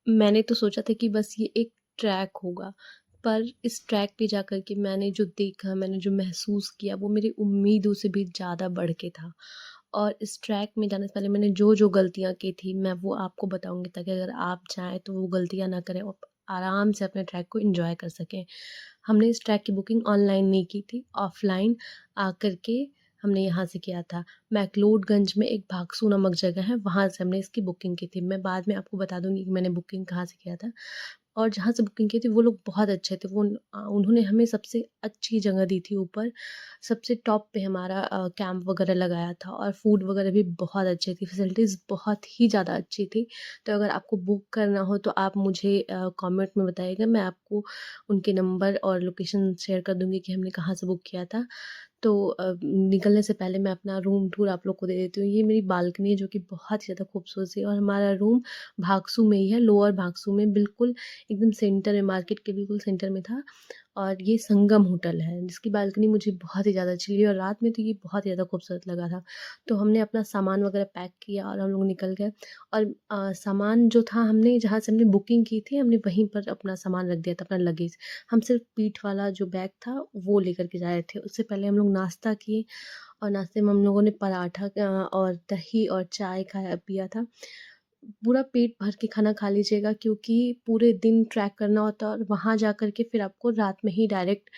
मैंने तो सोचा था कि बस ये एक ट्रैक होगा, पर इस ट्रैक पे जाकर के मैंने जो देखा, मैंने जो महसूस किया, वो मेरी उम्मीदों से भी ज़्यादा बढ़ के था। और इस ट्रैक में जाने से पहले मैंने जो-जो गलतियाँ की थी, मैं वो आपको बताऊँगी, ताकि अगर आप चाहें तो वो गलतियाँ ना करें और आराम से अपने ट्रैक को एन्जॉय कर सकें। हमने इस ट्रैक की बुकिंग ऑनलाइन नहीं की थी, ऑफ़लाइन आकर के हमने यहाँ से किया था। मैक्लोडगंज में एक भागसू नामक जगह है, वहाँ से हमने इसकी बुकिंग की थी। मैं बाद में आपको बता दूँगी कि मैंने बुकिंग कहाँ से किया था। और जहाँ से बुकिंग की थी वो लोग बहुत अच्छे थे। उन्होंने हमें सबसे अच्छी जगह दी थी ऊपर, सबसे टॉप पे हमारा कैंप वगैरह लगाया था और फूड वगैरह भी बहुत अच्छी थी, फैसिलिटीज़ बहुत ही ज़्यादा अच्छी थी। तो अगर आपको बुक करना हो तो आप मुझे कमेंट में बताइएगा, मैं आपको उनके नंबर और लोकेशन शेयर कर दूँगी कि हमने कहाँ से बुक किया था। तो निकलने से पहले मैं अपना रूम टूर आप लोग को दे देती हूँ। ये मेरी बालकनी है जो कि बहुत ही ज़्यादा खूबसूरत है और हमारा रूम भागसू में ही है, लोअर भागसू में, बिल्कुल एकदम सेंटर में, मार्केट के बिल्कुल सेंटर में था। और ये संगम होटल है जिसकी बालकनी मुझे बहुत ही ज़्यादा अच्छी लगी और रात में तो ये बहुत ही ज़्यादा खूबसूरत लगा था। तो हमने अपना सामान वगैरह पैक किया और हम लोग निकल गए। और सामान जो था, हमने जहाँ से हमने बुकिंग की थी, हमने वहीं पर अपना सामान रख दिया था, अपना लगेज। हम सिर्फ पीठ वाला जो बैग था वो लेकर के जा रहे थे। उससे पहले हम लोग नाश्ता किए और नाश्ते में हम लोगों ने पराठा और दही और चाय खाया पिया था। पूरा पेट भर के खाना खा लीजिएगा, क्योंकि पूरे दिन ट्रैक करना होता है और वहाँ जा कर के फिर आपको रात में ही डायरेक्ट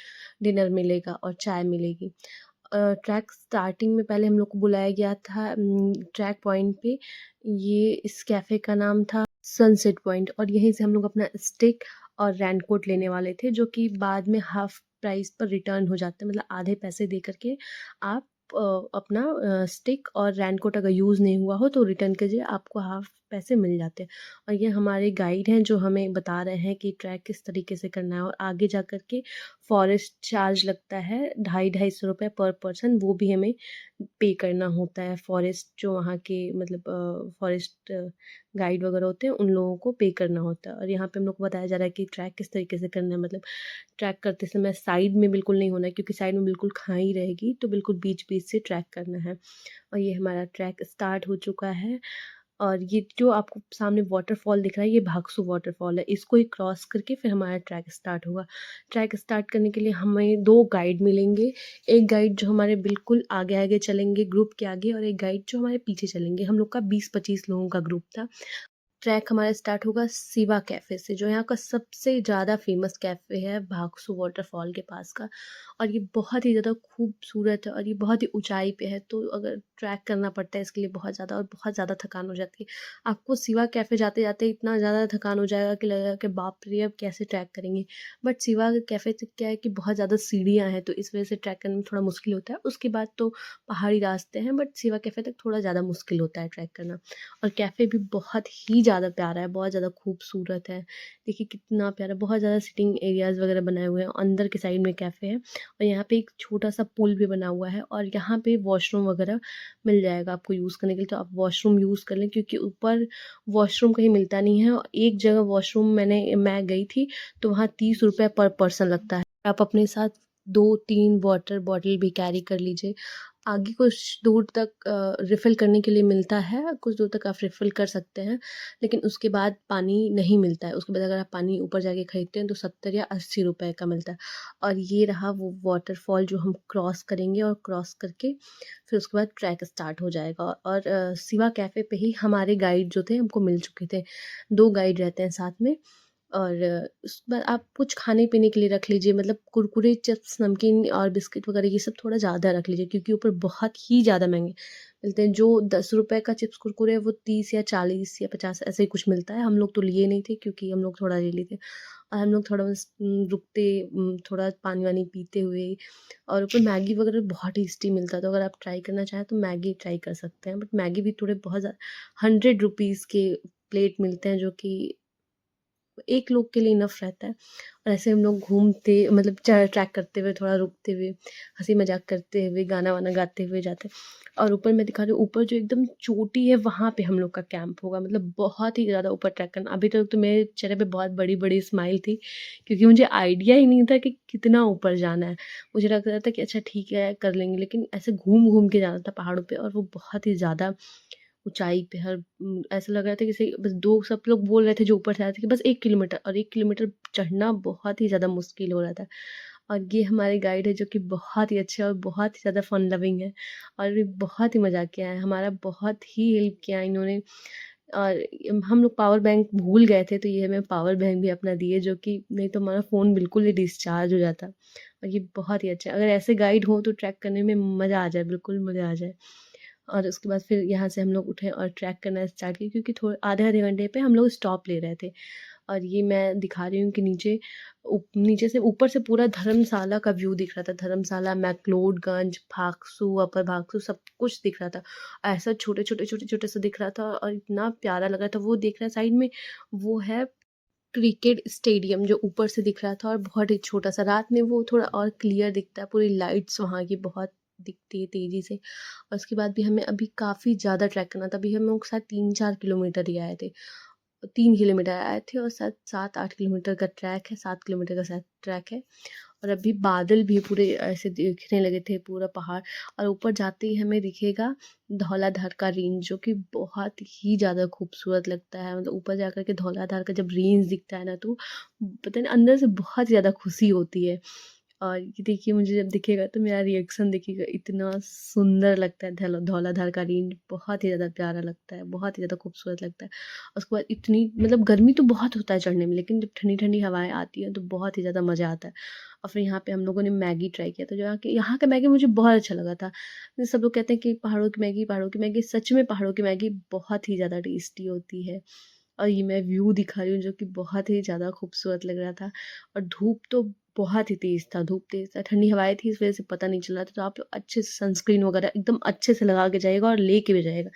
डिनर मिलेगा और चाय मिलेगी। ट्रैक स्टार्टिंग में पहले हम लोग को बुलाया गया था ट्रैक पॉइंट पे। ये इस कैफ़े का नाम था सनसेट पॉइंट और यहीं से हम लोग अपना स्टिक और रेनकोट लेने वाले थे, जो कि बाद में हाफ़ प्राइस पर रिटर्न हो जाते हैं। मतलब आधे पैसे दे कर के आप अपना स्टिक और रेनकोट अगर यूज़ नहीं हुआ हो तो रिटर्न कीजिए, आपको हाफ़ पैसे मिल जाते हैं। और ये हमारे गाइड हैं जो हमें बता रहे हैं कि ट्रैक किस तरीके से करना है। और आगे जा कर के फॉरेस्ट चार्ज लगता है, ₹250-250 पर पर्सन, वो भी हमें पे करना होता है। फॉरेस्ट जो वहाँ के मतलब फॉरेस्ट गाइड वगैरह होते हैं, उन लोगों को पे करना होता है। और यहाँ पे हम लोग को बताया जा रहा है कि ट्रैक किस तरीके से करना है। मतलब ट्रैक करते समय साइड में बिल्कुल नहीं होना है, क्योंकि साइड में बिल्कुल खाई रहेगी, तो बिल्कुल बीच-बीच से ट्रैक करना है। और ये हमारा ट्रैक स्टार्ट हो चुका है। और ये जो आपको सामने वाटरफॉल दिख रहा है, ये भागसू वाटरफॉल है। इसको ही क्रॉस करके फिर हमारा ट्रैक स्टार्ट होगा। ट्रैक स्टार्ट करने के लिए हमें 2 गाइड मिलेंगे। एक गाइड जो हमारे बिल्कुल आगे-आगे चलेंगे, ग्रुप के आगे, और एक गाइड जो हमारे पीछे चलेंगे। हम लोग का 20-25 लोगों का ग्रुप था। ट्रैक हमारा स्टार्ट होगा शिवा कैफ़े से, जो यहाँ का सबसे ज़्यादा फ़ेमस कैफ़े है भागसू वाटरफॉल के पास का। और ये बहुत ही ज़्यादा खूबसूरत है और ये बहुत ही ऊँचाई पे है, तो अगर ट्रैक करना पड़ता है इसके लिए बहुत ज़्यादा, और बहुत ज़्यादा थकान हो जाती है। आपको शिवा कैफ़े जाते-जाते इतना ज़्यादा थकान हो जाएगा कि लगेगा कि बाप रे! अब कैसे ट्रैक करेंगे। बट शिवा कैफ़े से क्या है कि बहुत ज़्यादा सीढ़ियाँ हैं, तो इस वज़ह से ट्रैक करने में थोड़ा मुश्किल होता है। उसके बाद तो पहाड़ी रास्ते हैं, बट शिवा कैफ़े तक थोड़ा ज़्यादा मुश्किल होता है ट्रैक करना। और कैफ़े भी बहुत ही ज़्यादा प्यारा है, बहुत ज़्यादा खूबसूरत है। देखिए कितना प्यारा, बहुत ज़्यादा सिटिंग एरियाज़ वगैरह बनाए हुए हैं। अंदर के साइड में कैफ़े है और यहाँ पे एक छोटा-सा पूल भी बना हुआ है और यहाँ पे वॉशरूम वगैरह मिल जाएगा आपको यूज़ करने के लिए, तो आप वॉशरूम यूज़ कर लें, क्योंकि ऊपर वॉशरूम कहीं मिलता नहीं है। और एक जगह वॉशरूम मैं गई थी, तो वहाँ ₹30 पर पर्सन लगता है। आप अपने साथ 2-3 वाटर बॉटल भी कैरी कर लीजिए। आगे कुछ दूर तक रिफ़िल करने के लिए मिलता है, कुछ दूर तक आप रिफ़िल कर सकते हैं, लेकिन उसके बाद पानी नहीं मिलता है। उसके बाद अगर आप पानी ऊपर जाके खरीदते हैं तो 70 या ₹80 का मिलता है। और ये रहा वो वाटरफॉल जो हम क्रॉस करेंगे, और क्रॉस करके फिर उसके बाद ट्रैक स्टार्ट हो जाएगा। और शिवा कैफ़े पे ही हमारे गाइड जो थे हमको मिल चुके थे। 2 गाइड रहते हैं साथ में। और उसके बाद आप कुछ खाने-पीने के लिए रख लीजिए, मतलब कुरकुरे, चिप्स, नमकीन और बिस्किट वगैरह ये सब थोड़ा ज़्यादा रख लीजिए, क्योंकि ऊपर बहुत ही ज़्यादा महँगे मिलते हैं। जो ₹10 का चिप्स कुरकुरे है वो 30 या 40 या 50 ऐसे ही कुछ मिलता है। हम लोग तो लिए नहीं थे, क्योंकि हम लोग थोड़ा ले लिए थे। और हम लोग थोड़ा बस रुकते, थोड़ा पानी-वानी पीते हुए। और ऊपर मैगी वगैरह बहुत टेस्टी मिलता है, तो अगर आप ट्राई करना चाहें तो मैगी ट्राई कर सकते हैं। बट मैगी भी थोड़े बहुत ₹100 के प्लेट मिलते हैं, जो कि एक लोग के लिए इनफ रहता है। और ऐसे हम लोग घूमते, मतलब ट्रैक करते हुए, थोड़ा रुकते हुए, हँसी मज़ाक करते हुए, गाना-वाना गाते हुए जाते हैं। और ऊपर मैं दिखा रही हूँ, ऊपर जो एकदम चोटी है वहाँ पे हम लोग का कैंप होगा। मतलब बहुत ही ज़्यादा ऊपर ट्रैक करना। अभी तक तो मेरे चेहरे पे बहुत बड़ी-बड़ी स्माइल थी, क्योंकि मुझे आइडिया ही नहीं था कि कितना ऊपर जाना है। मुझे लग रहा था कि अच्छा ठीक है कर लेंगे, लेकिन ऐसे घूम-घूम के जाना था पहाड़ों पे, और वो बहुत ही ज़्यादा ऊँचाई पे ऐसा लग रहा था जैसे बस 2 सब लोग बोल रहे थे जो ऊपर से आए थे कि बस 1 किलोमीटर, और 1 किलोमीटर चढ़ना बहुत ही ज़्यादा मुश्किल हो रहा था। और ये हमारे गाइड है जो कि बहुत ही अच्छे और बहुत ही ज़्यादा फन लविंग है, और ये बहुत ही मज़ाक किया है, हमारा बहुत ही हेल्प किया इन्होंने। और हम लोग पावर बैंक भूल गए थे, तो ये हमें पावर बैंक भी अपना दिए, जो कि नहीं तो हमारा फ़ोन बिल्कुल ही डिस्चार्ज हो जाता। और ये बहुत ही अच्छा है, अगर ऐसे गाइड हो तो ट्रैक करने में मज़ा आ जाए, बिल्कुल मज़ा आ जाए। और उसके बाद फिर यहाँ से हम लोग उठे और ट्रैक करना स्टार्ट किया, क्योंकि थोड़े आधे-आधे घंटे पे हम लोग स्टॉप ले रहे थे। और ये मैं दिखा रही हूँ कि नीचे से ऊपर से पूरा धर्मशाला का व्यू दिख रहा था। धर्मशाला, मैक्लोडगंज, भागसू, अपर भागसू सब कुछ दिख रहा था। ऐसा छोटे-छोटे, छोटे-छोटे सा दिख रहा था और इतना प्यारा लग रहा था। वो देख रहा है साइड में, वो है क्रिकेट स्टेडियम, जो ऊपर से दिख रहा था और बहुत ही छोटा-सा। रात में वो थोड़ा और क्लियर दिखता है, पूरी लाइट्स वहाँ की बहुत दिखती है तेज़ी से। और उसके बाद भी हमें अभी काफ़ी ज़्यादा ट्रैक करना था। अभी हम लोग शायद 3-4 किलोमीटर ही आए थे। 3 किलोमीटर आए थे और शायद 7-8 किलोमीटर का ट्रैक है, 7 किलोमीटर का शायद ट्रैक है। और अभी बादल भी पूरे ऐसे दिखने लगे थे, पूरा पहाड़। और ऊपर जाते ही हमें दिखेगा धौलाधार का रेंज, जो कि बहुत ही ज़्यादा खूबसूरत लगता है। मतलब ऊपर जाकर के धौलाधार का जब रेंज दिखता है ना, तो पता नहीं अंदर से बहुत ज़्यादा खुशी होती है। और ये देखिए, मुझे जब दिखेगा तो मेरा रिएक्शन देखिएगा, इतना सुंदर लगता है। धौलाधार का रेंज बहुत ही ज़्यादा प्यारा लगता है, बहुत ही ज़्यादा खूबसूरत लगता है। उसके बाद इतनी मतलब गर्मी तो बहुत होता है चढ़ने में, लेकिन जब ठंडी-ठंडी हवाएँ आती हैं तो बहुत ही ज़्यादा मज़ा आता है। और फिर यहाँ पे हम लोगों ने मैगी ट्राई किया था, जो यहाँ का मैगी मुझे बहुत अच्छा लगा था। सब लोग कहते हैं कि पहाड़ों की मैगी, सच में पहाड़ों की मैगी बहुत ही ज़्यादा टेस्टी होती है। और ये मैं व्यू दिखा रही हूँ जो कि बहुत ही ज़्यादा खूबसूरत लग रहा था। और धूप तो बहुत ही तेज़ था, धूप तेज़ था, ठंडी हवाएँ थी, इस वज़ह से पता नहीं चल रहा था। तो आप लोग अच्छे से सनस्क्रीन वगैरह एकदम अच्छे से लगा के जाइएगा और लेके भी जाइएगा।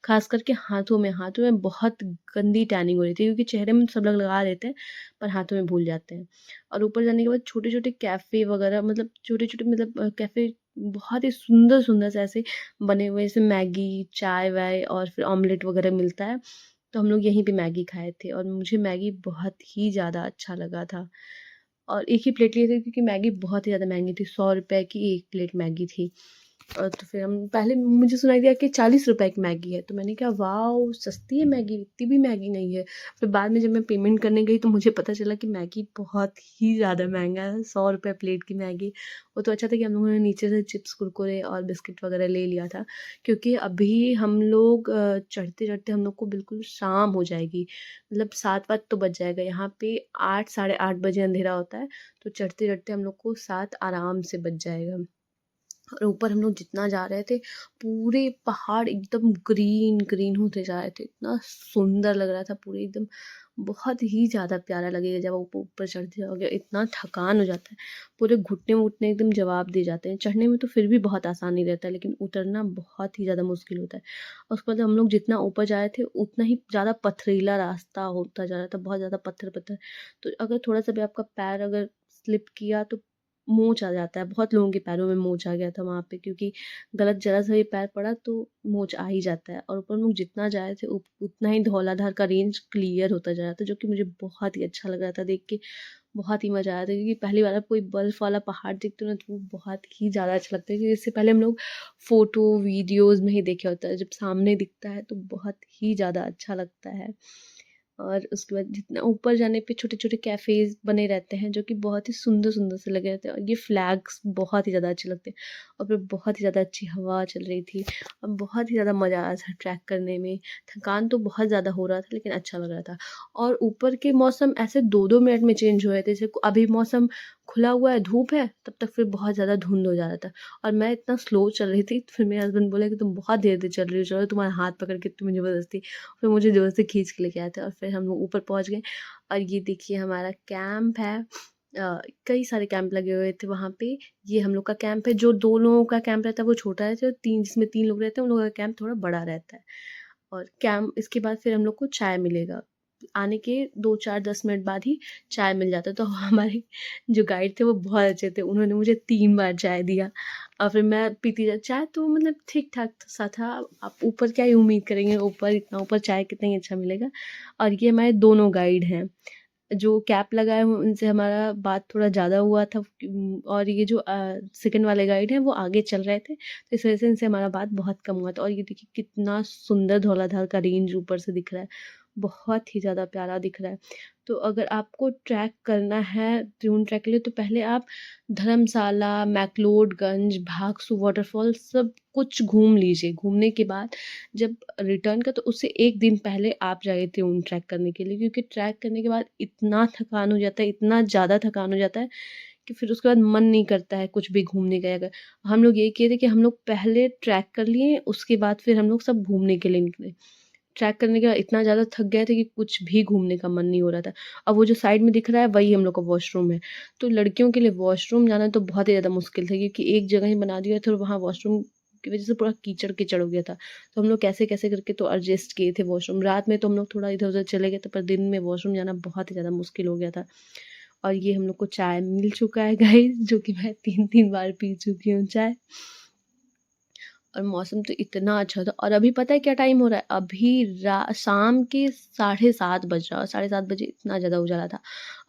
ख़ास करके हाथों में बहुत गंदी टैनिंग हो रही थी, क्योंकि चेहरे में तो सब लोग लगा लेते हैं, पर हाथों में भूल जाते हैं। और ऊपर जाने के बाद छोटे-छोटे कैफ़े वगैरह, मतलब छोटे-छोटे मतलब कैफ़े बहुत ही सुंदर-सुंदर से ऐसे बने हुए, जैसे मैगी, चाय-वाय और फिर ऑमलेट वगैरह मिलता है। तो हम लोग यहीं पे मैगी खाए थे और मुझे मैगी बहुत ही ज़्यादा अच्छा लगा था। और एक ही प्लेट लिए थे, क्योंकि मैगी बहुत ही ज़्यादा महँगी थी, ₹100 की 1 प्लेट मैगी थी। तो फिर हम पहले मुझे सुनाई दिया कि ₹40 की मैगी है, तो मैंने कहा वाओ! सस्ती है मैगी, इतनी भी महँगी नहीं है। फिर बाद में जब मैं पेमेंट करने गई तो मुझे पता चला कि मैगी बहुत ही ज़्यादा महँगा है, ₹100 प्लेट की मैगी। वो तो अच्छा था कि हम लोगों ने नीचे से चिप्स, कुरकुरे और बिस्किट वगैरह ले लिया था, क्योंकि अभी हम लोग चढ़ते-चढ़ते हम लोग को बिल्कुल शाम हो जाएगी। मतलब 7 वात तो बज जाएगा। यहाँ पे 8 साढ़े 8 बजे अंधेरा होता है, तो चढ़ते-चढ़ते हम लोग को 7 आराम से बज जाएगा। और ऊपर हम लोग जितना जा रहे थे, पूरे पहाड़ एकदम ग्रीन होते जा रहे थे। इतना सुंदर लग रहा था, पूरे एकदम बहुत ही ज़्यादा प्यारा लगेगा जब आप ऊपर चढ़ते जाओगे। इतना थकान हो जाता है, पूरे घुटने-वुटने एकदम जवाब दे जाते हैं। चढ़ने में तो फिर भी बहुत आसानी रहता है, लेकिन उतरना बहुत ही ज़्यादा मुश्किल होता है। और उसके बाद हम लोग जितना ऊपर जा रहे थे, उतना ही ज़्यादा पथरीला रास्ता होता जा रहा था, बहुत ज़्यादा पत्थर-पत्थर। तो अगर थोड़ा-सा भी आपका पैर अगर स्लिप किया तो मोच आ जाता है। बहुत लोगों के पैरों में मोच आ गया था वहाँ पे, क्योंकि गलत ज़रा-सा भी पैर पड़ा तो मोच आ ही जाता है। और ऊपर हम लोग जितना जा रहे थे उतना ही धौलाधार का रेंज क्लियर होता जा रहा था, जो कि मुझे बहुत ही अच्छा लग रहा था देख के। बहुत ही मज़ा आया था, क्योंकि पहली बार आप कोई बर्फ़ वाला पहाड़ देखते हो ना, तो वो बहुत ही ज़्यादा अच्छा लगता है, क्योंकि इससे पहले हम लोग फ़ोटो, वीडियोज़ में ही देखे होता है। जब सामने दिखता है तो बहुत ही ज़्यादा अच्छा लगता है। और उसके बाद जितना ऊपर जाने पे छोटे-छोटे कैफ़ेज़ बने रहते हैं, जो कि बहुत ही सुंदर-सुंदर से लगे रहते हैं, और ये फ्लैग्स बहुत ही ज़्यादा अच्छे लगते हैं। और फिर बहुत ही ज़्यादा अच्छी हवा चल रही थी और बहुत ही ज़्यादा मज़ा आ रहा था ट्रैक करने में। थकान तो बहुत ज़्यादा हो रहा था, लेकिन अच्छा लग रहा था। और ऊपर के मौसम ऐसे 2-2 मिनट में चेंज हो रहे थे। जैसे अभी मौसम खुला हुआ है, धूप है, तब तक फिर बहुत ज़्यादा धुंध हो जा रहा था। और मैं इतना स्लो चल रही थी, तो फिर मेरे हस्बैंड बोले कि तुम बहुत धीरे-धीरे चल रही हो, चलो तुम्हारा हाथ पकड़ के तुम्हें ज़बरदस्ती, फिर मुझे ज़ोर से खींच के लेके आए थे। और फिर हम लोग ऊपर पहुँच गए। और ये देखिए हमारा कैंप है। कई सारे कैंप लगे हुए थे वहाँ पे। ये हम लोग का कैंप है। जो 2 लोगों का कैंप रहता है वो छोटा रहता है, और 3 जिसमें 3 लोग रहते हैं उन लोगों का कैंप थोड़ा बड़ा रहता है। और कैंप इसके बाद फिर हम लोग को चाय मिलेगा। आने के 2-4-10 मिनट बाद ही चाय मिल जाता है। तो हमारे जो गाइड थे वो बहुत अच्छे थे। उन्होंने मुझे 3 बार चाय दिया, और फिर मैं पीती जा चाय तो मतलब ठीक-ठाक सा था। आप ऊपर क्या ही उम्मीद करेंगे, ऊपर इतना ऊपर चाय कितना ही अच्छा मिलेगा। और ये हमारे दोनों गाइड हैं। जो कैप लगाए हुए उनसे हमारा बात थोड़ा ज़्यादा हुआ था, और ये जो सेकंड वाले गाइड हैं वो आगे चल रहे थे, तो इस वजह से इनसे हमारा बात बहुत कम हुआ था। और ये देखिए कितना सुंदर धौलाधार का रेंज ऊपर से दिख रहा है, बहुत ही ज़्यादा प्यारा दिख रहा है। तो अगर आपको ट्रैक करना है त्रिउंड ट्रैक के लिए, तो पहले आप धर्मशाला, मैक्लोडगंज, भागसू वाटरफॉल सब कुछ घूम लीजिए। घूमने के बाद जब रिटर्न का, तो उससे 1 दिन पहले आप जाइए त्रिउंड ट्रैक करने के लिए, क्योंकि ट्रैक करने के बाद इतना थकान हो जाता है, इतना ज़्यादा थकान हो जाता है कि फिर उसके बाद मन नहीं करता है कुछ भी घूमने का। अगर हम लोग यही किए थे कि हम लोग पहले ट्रैक कर लिए, उसके बाद फिर हम लोग सब घूमने के लिए निकले। ट्रैक करने के बाद इतना ज़्यादा थक गए थे कि कुछ भी घूमने का मन नहीं हो रहा था। अब वो जो साइड में दिख रहा है वही हम लोग का वॉशरूम है। तो लड़कियों के लिए वॉशरूम जाना तो बहुत ही ज़्यादा मुश्किल था, क्योंकि एक जगह ही बना दिया था और वहाँ वॉशरूम की वज़ह से पूरा कीचड़-कीचड़ हो गया था। तो हम लोग कैसे-कैसे करके तो एडजस्ट किए थे वॉशरूम। रात में तो हम लोग थोड़ा इधर-उधर चले गए थे, पर दिन में वॉशरूम जाना बहुत ही ज़्यादा मुश्किल हो गया था। और ये हम लोग को चाय मिल चुका है गाइस, जो कि मैं 3-3 बार पी चुकी हूँ चाय। और मौसम तो इतना अच्छा था। और अभी पता है क्या टाइम हो रहा है? अभी शाम के 7:30 बज रहा है, और 7:30 बजे इतना ज़्यादा उजाला था।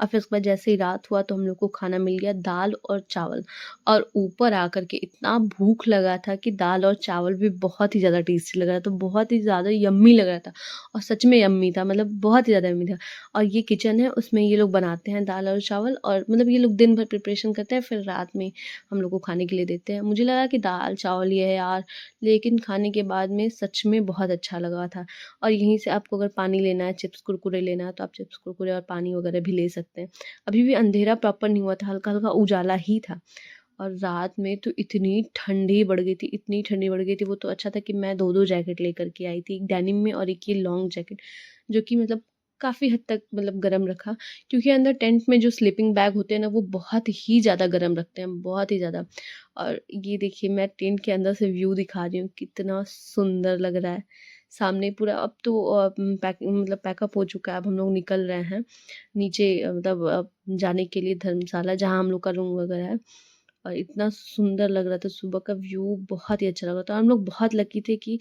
और फिर उसके बाद जैसे ही रात हुआ तो हम लोग को खाना मिल गया, दाल और चावल। और ऊपर आकर के इतना भूख लगा था कि दाल और चावल भी बहुत ही ज़्यादा टेस्टी लग रहा था, बहुत ही ज़्यादा यम्मी लग रहा था। और सच में यम्मी था, मतलब बहुत ही ज़्यादा यम्मी था। और ये किचन है, उसमें ये लोग बनाते हैं दाल और चावल, और मतलब ये लोग दिन भर प्रिपरेशन करते हैं, फिर रात में हम लोग को खाने के लिए देते हैं। मुझे लगा कि दाल चावल ये है यार, लेकिन खाने के बाद में सच में बहुत अच्छा लगा था। और यहीं से आपको अगर पानी लेना है, चिप्स कुरकुरे लेना है, तो आप चिप्स कुरकुरे और पानी वगैरह भी ले सकते हैं। अभी भी अंधेरा प्रॉपर नहीं हुआ था, हल्का-हल्का उजाला ही था। और रात में तो इतनी ठंडी बढ़ गई थी, इतनी ठंडी बढ़ गई थी, वो तो अच्छा था कि मैं 2-2 जैकेट लेकर के आई थी, एक डेनिम में और एक ये लॉन्ग जैकेट, जो कि मतलब काफ़ी हद तक मतलब गर्म रखा। क्योंकि अंदर टेंट में जो स्लीपिंग बैग होते हैं ना, वो बहुत ही ज़्यादा गर्म रखते हैं, बहुत ही ज़्यादा। और ये देखिए मैं टेंट के अंदर से व्यू दिखा रही हूँ, कितना सुंदर लग रहा है। सामने पूरा अब तो पैकअप हो चुका है, अब हम लोग निकल रहे हैं नीचे, जाने के लिए धर्मशाला, जहाँ हम लोग का रूम वगैरह है। और इतना सुंदर लग रहा था, सुबह का व्यू बहुत ही अच्छा लग रहा था। और हम लोग बहुत लकी थे कि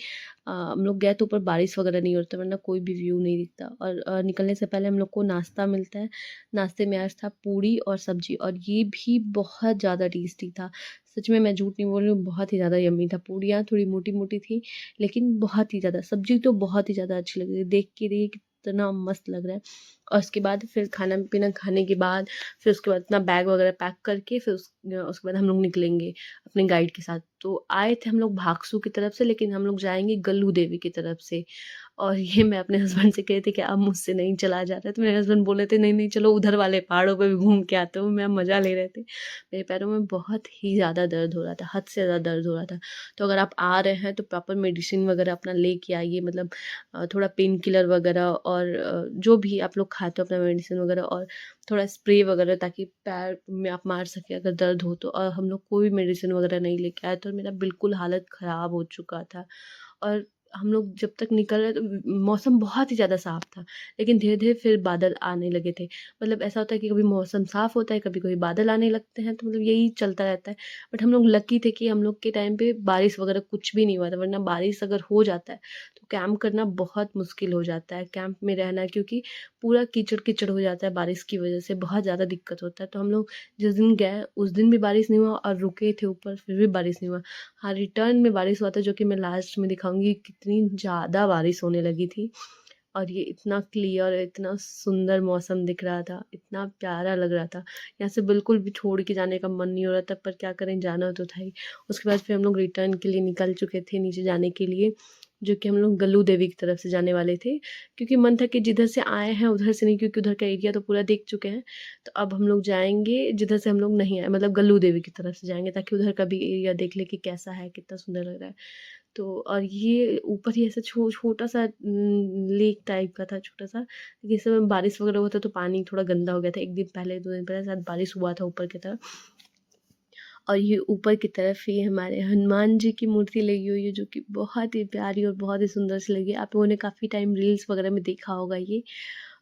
हम लोग गए तो ऊपर बारिश वगैरह नहीं हो रहा था, वरना कोई भी व्यू नहीं दिखता। और निकलने से पहले हम लोग को नाश्ता मिलता है। नाश्ते में आज था पूड़ी और सब्जी, और ये भी बहुत ज़्यादा टेस्टी था। सच में मैं झूठ नहीं बोल रही हूँ, बहुत ही ज़्यादा यम्मी था। पूड़ियाँ थोड़ी मोटी-मोटी थी, लेकिन बहुत ही ज़्यादा, सब्जी तो बहुत ही ज़्यादा अच्छी लग रही है। देख के देखिए कितना मस्त लग रहा है। और उसके बाद फिर खाना-पीना खाने के बाद, फिर उसके बाद अपना बैग वगैरह पैक करके, फिर उसके बाद हम लोग निकलेंगे अपने गाइड के साथ। तो आए थे हम लोग भागसू की तरफ से, लेकिन हम लोग जाएँगे गल्लू देवी की तरफ से। और ये मैं अपने हस्बैंड से कह रही थी कि अब मुझसे नहीं चला जा रहा है, तो मेरे हस्बैंड बोल रहे थे नहीं, नहीं चलो उधर वाले पहाड़ों पे भी घूम के आते हो। मैं मज़ा ले रहे थे। मेरे पैरों में बहुत ही ज़्यादा दर्द हो रहा था, हद से ज़्यादा दर्द हो रहा था। तो अगर आप आ रहे हैं तो प्रॉपर मेडिसिन वगैरह अपना लेके आइए, मतलब थोड़ा पेन किलर वगैरह, और जो भी आप लोग खाते हो अपना मेडिसिन वगैरह, और थोड़ा स्प्रे वगैरह, ताकि पैर में आप मार सकें अगर दर्द हो तो। और हम लोग कोई मेडिसिन वगैरह नहीं लेके आए, तो मेरा बिल्कुल हालत ख़राब हो चुका था। और हम लोग जब तक निकल रहे तो मौसम बहुत ही ज़्यादा साफ़ था, लेकिन धीरे-धीरे फिर बादल आने लगे थे। मतलब ऐसा होता है कि कभी मौसम साफ़ होता है, कभी-कभी बादल आने लगते हैं, तो मतलब यही चलता रहता है। बट हम लोग लकी थे कि हम लोग के टाइम पे बारिश वगैरह कुछ भी नहीं हुआ था, वरना बारिश अगर हो जाता है तो कैंप करना बहुत मुश्किल हो जाता है, कैंप में रहना, क्योंकि पूरा कीचड़-कीचड़ हो जाता है बारिश की वज़ह से, बहुत ज़्यादा दिक्कत होता है। तो हम लोग जिस दिन गए उस दिन भी बारिश नहीं हुआ, और रुके थे ऊपर फिर भी बारिश नहीं हुआ। हाँ, रिटर्न में बारिश हुआ था, जो कि मैं लास्ट में दिखाऊँगी, कितनी ज़्यादा बारिश होने लगी थी। और ये इतना क्लियर, इतना सुंदर मौसम दिख रहा था, इतना प्यारा लग रहा था। यहाँ से बिल्कुल भी छोड़ के जाने का मन नहीं हो रहा था, पर क्या करें, जाना तो था ही। उसके बाद फिर हम लोग रिटर्न के लिए निकल चुके थे नीचे जाने के लिए, जो कि हम लोग गल्लू देवी की तरफ से जाने वाले थे। क्योंकि मन था कि जिधर से आए हैं उधर से नहीं, क्योंकि उधर का एरिया तो पूरा देख चुके हैं। तो अब हम लोग जाएँगे जिधर से हम लोग नहीं आए, मतलब गल्लू देवी की तरफ से जाएँगे, ताकि उधर का भी एरिया देख लें कि कैसा है, कितना सुंदर लग रहा है। तो और ये ऊपर ही ऐसा छोटा-सा लेक टाइप का था, छोटा-सा। लेकिन इस समय बारिश वगैरह हुआ था, तो पानी थोड़ा गंदा हो गया था। 1 दिन पहले, 2 दिन पहले शायद बारिश हुआ था ऊपर की तरफ। और ये ऊपर की तरफ ही हमारे हनुमान जी की मूर्ति लगी हुई है, जो कि बहुत ही प्यारी और बहुत ही सुंदर सी लगी। आप लोगों ने काफ़ी टाइम रील्स वगैरह में देखा होगा ये।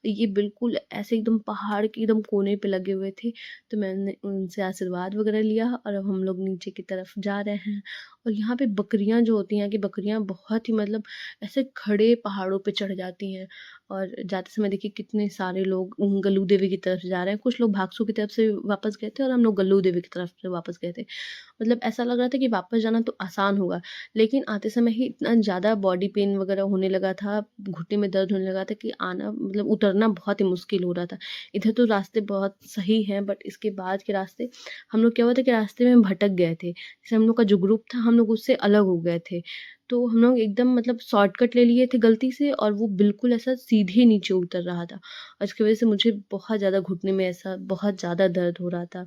ये बिल्कुल ऐसे एकदम पहाड़ के एकदम कोने पे लगे हुए थे। तो मैंने उनसे आशीर्वाद वगैरह लिया, और अब हम लोग नीचे की तरफ जा रहे हैं। और यहाँ पे बकरियाँ जो होती हैं, यहाँ की बकरियाँ बहुत ही मतलब ऐसे खड़े पहाड़ों पे चढ़ जाती हैं। और जाते समय देखिए कितने सारे लोग गल्लू देवी की तरफ जा रहे हैं, कुछ लोग भागसू की तरफ से वापस गए थे और हम लोग गल्लू देवी की तरफ से वापस गए थे। मतलब ऐसा लग रहा था कि वापस जाना तो आसान होगा, लेकिन आते समय ही इतना ज़्यादा बॉडी पेन वगैरह होने लगा था, घुटने में दर्द होने लगा था कि आना मतलब उतरना बहुत ही मुश्किल हो रहा था। इधर तो रास्ते बहुत सही हैं, बट इसके बाद के रास्ते हम लोग क्या हुआ था कि रास्ते में भटक गए थे। जैसे हम लोग का जो ग्रुप था, हम लोग उससे अलग हो गए थे। तो हम लोग एकदम मतलब शॉर्टकट ले लिए थे गलती से, और वो बिल्कुल ऐसा सीधे नीचे उतर रहा था। और इसकी वज़ह से मुझे बहुत ज़्यादा घुटने में ऐसा बहुत ज़्यादा दर्द हो रहा था।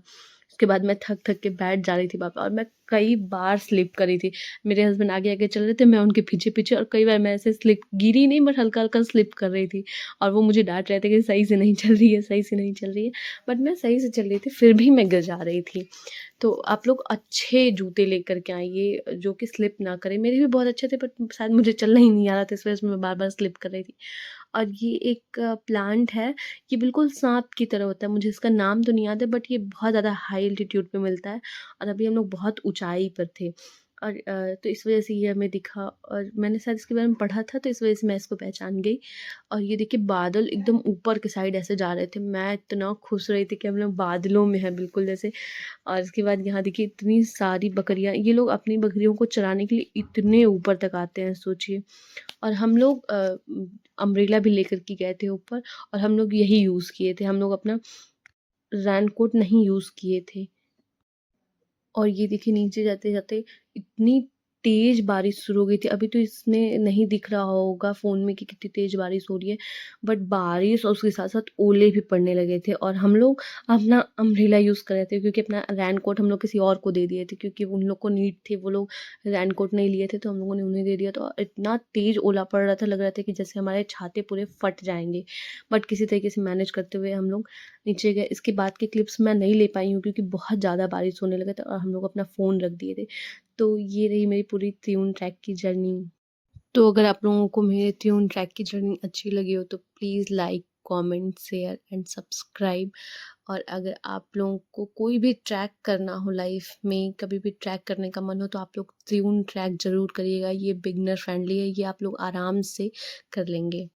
उसके बाद मैं थक-थक के बैठ जा रही थी वहाँ पे, और मैं कई बार स्लिप करी थी। मेरे हस्बैंड आगे-आगे चल रहे थे, मैं उनके पीछे-पीछे, और कई बार मैं ऐसे स्लिप गिरी नहीं, बट हल्का-हल्का स्लिप कर रही थी। और वो मुझे डाँट रहे थे कि सही से नहीं चल रही है, सही से नहीं चल रही है। बट मैं सही से चल रही थी, फिर भी मैं गिर जा रही थी। तो आप लोग अच्छे जूते लेकर के आइए जो कि स्लिप ना करें। मेरे भी बहुत अच्छे थे, बट शायद मुझे चलना ही नहीं आ रहा था, इस वज़ह से मैं बार-बार स्लिप कर रही थी। और ये एक प्लांट है, ये बिल्कुल साँप की तरह होता है, मुझे इसका नाम तो नहीं याद है, बट ये बहुत ज़्यादा हाई एल्टीट्यूड पे मिलता है, और अभी हम लोग बहुत ऊँचाई पर थे। और तो इस वज़ह से ये हमें दिखा, और मैंने शायद इसके बारे में पढ़ा था, तो इस वज़ह से मैं इसको पहचान गई। और ये देखिए बादल एकदम ऊपर की साइड ऐसे जा रहे थे, मैं इतना खुश रही थी कि हम लोग बादलों में हैं बिल्कुल जैसे। और इसके बाद यहाँ देखिए इतनी सारी बकरियाँ, ये लोग अपनी बकरियों को चराने के लिए इतने ऊपर तक आते हैं, सोचिए। और हम लोग अम्ब्रेला भी लेकर के गए थे ऊपर, और हम लोग यही यूज़ किए थे, हम लोग अपना रेनकोट नहीं यूज़ किए थे। और ये देखिए नीचे जाते-जाते इतनी तेज़ बारिश शुरू हो गई थी। अभी तो इसमें नहीं दिख रहा होगा फ़ोन में कि कितनी तेज़ बारिश हो रही है, बट बारिश और उसके साथ-साथ ओले भी पड़ने लगे थे, और हम लोग अपना अम्ब्रेला यूज़ कर रहे थे, क्योंकि अपना रेनकोट हम लोग किसी और को दे दिए थे, क्योंकि उन लोग को नीड थी, वो लोग रेनकोट नहीं लिए थे, तो हम लोगों ने उन्हें दे दिया। तो इतना तेज़ ओला पड़ रहा था, लग रहा था कि जैसे हमारे छाते पूरे फट जाएँगे। बट किसी तरीके से मैनेज करते हुए हम लोग नीचे गए। इसके बाद के क्लिप्स मैं नहीं ले पाई हूँ, क्योंकि बहुत ज़्यादा बारिश होने लगा था, और हम लोग अपना फ़ोन रख दिए थे। तो ये रही मेरी पूरी त्रिउन ट्रैक की जर्नी। तो अगर आप लोगों को मेरी त्रिउन ट्रैक की जर्नी अच्छी लगी हो, तो please like, comment, share and subscribe. और अगर आप लोगों को कोई भी ट्रैक करना हो लाइफ़ में, कभी भी ट्रैक करने का मन हो, तो आप लोग त्रिउन ट्रैक ज़रूर करिएगा। ये बिगिनर फ्रेंडली है, ये आप लोग आराम से कर लेंगे।